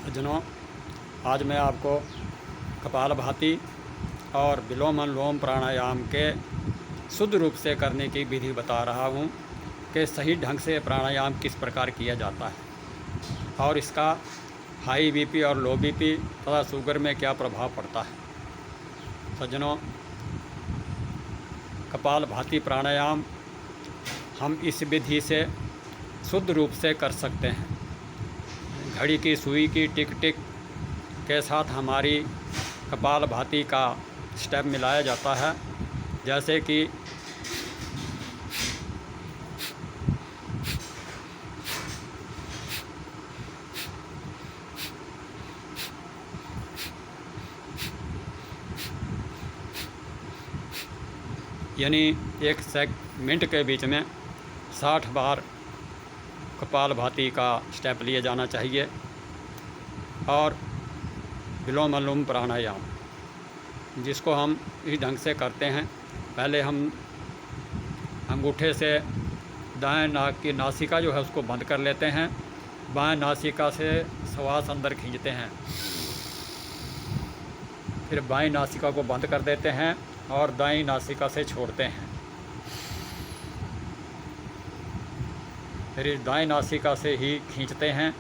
सज्जनों, आज मैं आपको कपालभाति और विलोम अनुलोम प्राणायाम के शुद्ध रूप से करने की विधि बता रहा हूँ कि सही ढंग से प्राणायाम किस प्रकार किया जाता है और इसका हाई बीपी और लो बीपी तथा शुगर में क्या प्रभाव पड़ता है। सज्जनों, कपालभाति प्राणायाम हम इस विधि से शुद्ध रूप से कर सकते हैं। घड़ी की सुई की टिक टिक के साथ हमारी कपालभाति का स्टेप मिलाया जाता है, जैसे कि यानी 1 मिनट के बीच में 60 बार कपालभाति का स्टेप लिए जाना चाहिए। और विलोम अनुलोम प्राणायाम जिसको हम इस ढंग से करते हैं। पहले हम अंगूठे से दाएं नाक की नासिका जो है उसको बंद कर लेते हैं, बाएं नासिका से श्वास अंदर खींचते हैं, फिर बाईं नासिका को बंद कर देते हैं और दाईं नासिका से छोड़ते हैं। फिर इस दाईं नासिका से ही खींचते हैं,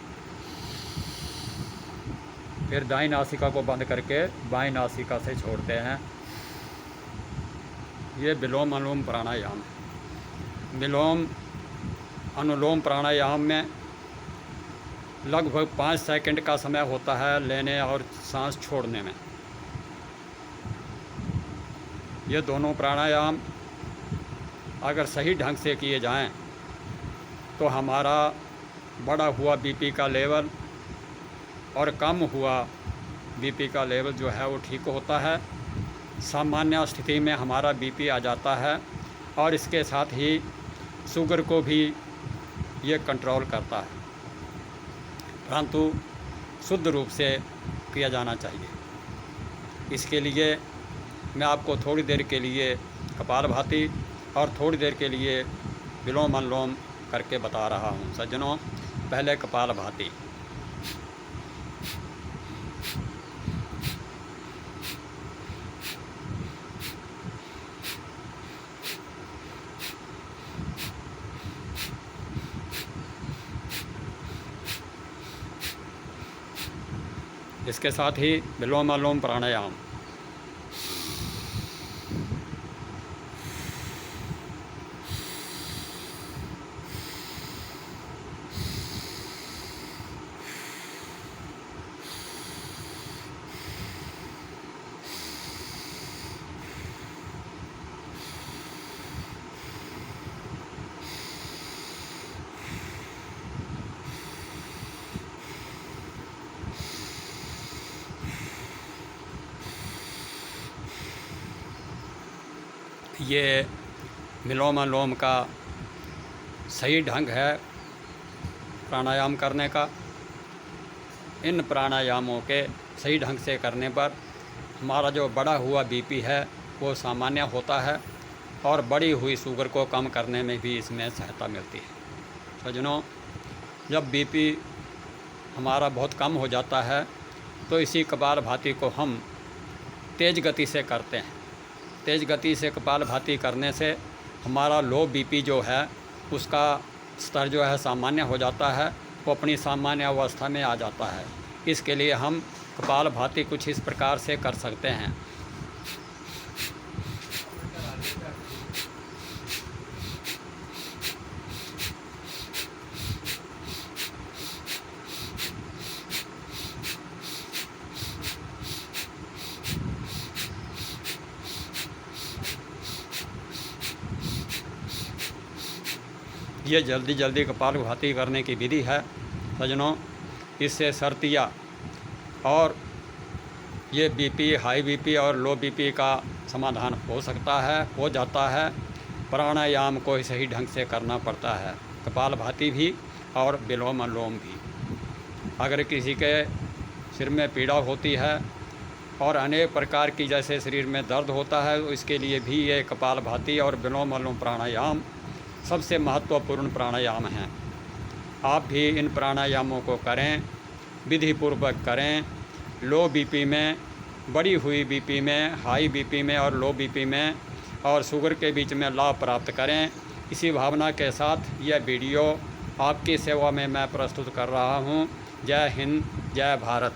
फिर दाईं नासिका को बंद करके बाईं नासिका से छोड़ते हैं। ये विलोम अनुलोम प्राणायाम है। विलोम अनुलोम प्राणायाम में लगभग 5 सेकंड का समय होता है लेने और सांस छोड़ने में। ये दोनों प्राणायाम अगर सही ढंग से किए जाएं तो हमारा बढ़ा हुआ बीपी का लेवल और कम हुआ बीपी का लेवल जो है वो ठीक होता है। सामान्य स्थिति में हमारा बीपी आ जाता है और इसके साथ ही शुगर को भी ये कंट्रोल करता है, परंतु शुद्ध रूप से किया जाना चाहिए। इसके लिए मैं आपको थोड़ी देर के लिए कपालभाति और थोड़ी देर के लिए विलोम अनुलोम करके बता रहा हूँ। सज्जनों, पहले कपालभाति। इसके साथ ही विलोम अनुलोम प्राणायाम। ये विलोम अनुलोम का सही ढंग है प्राणायाम करने का। इन प्राणायामों के सही ढंग से करने पर हमारा जो बढ़ा हुआ बीपी है वो सामान्य होता है और बढ़ी हुई शुगर को कम करने में भी इसमें सहायता मिलती है। सज्जनों, जब बीपी हमारा बहुत कम हो जाता है तो इसी कपालभाति को हम तेज़ गति से करते हैं। तेज़ गति से कपालभाति करने से हमारा लो बीपी जो है उसका स्तर जो है सामान्य हो जाता है, वो अपनी सामान्य अवस्था में आ जाता है। इसके लिए हम कपालभाति कुछ इस प्रकार से कर सकते हैं। ये जल्दी जल्दी कपालभाति करने की विधि है। सज्जनों, इससे सर्दियाँ और ये बीपी, हाई बीपी और लो बीपी का समाधान हो सकता है, हो जाता है। प्राणायाम को सही ढंग से करना पड़ता है, कपालभाति भी और विलोम अनुलोम भी। अगर किसी के सिर में पीड़ा होती है और अनेक प्रकार की जैसे शरीर में दर्द होता है, तो इसके लिए भी ये कपालभाति और विलोम अनुलोम प्राणायाम सबसे महत्वपूर्ण प्राणायाम हैं। आप भी इन प्राणायामों को करें विधि पूर्वक करें। लो बीपी में, बढ़ी हुई बीपी में, हाई बीपी में और लो बीपी में और शुगर के बीच में लाभ प्राप्त करें। इसी भावना के साथ यह वीडियो आपकी सेवा में मैं प्रस्तुत कर रहा हूँ। जय हिंद, जय भारत।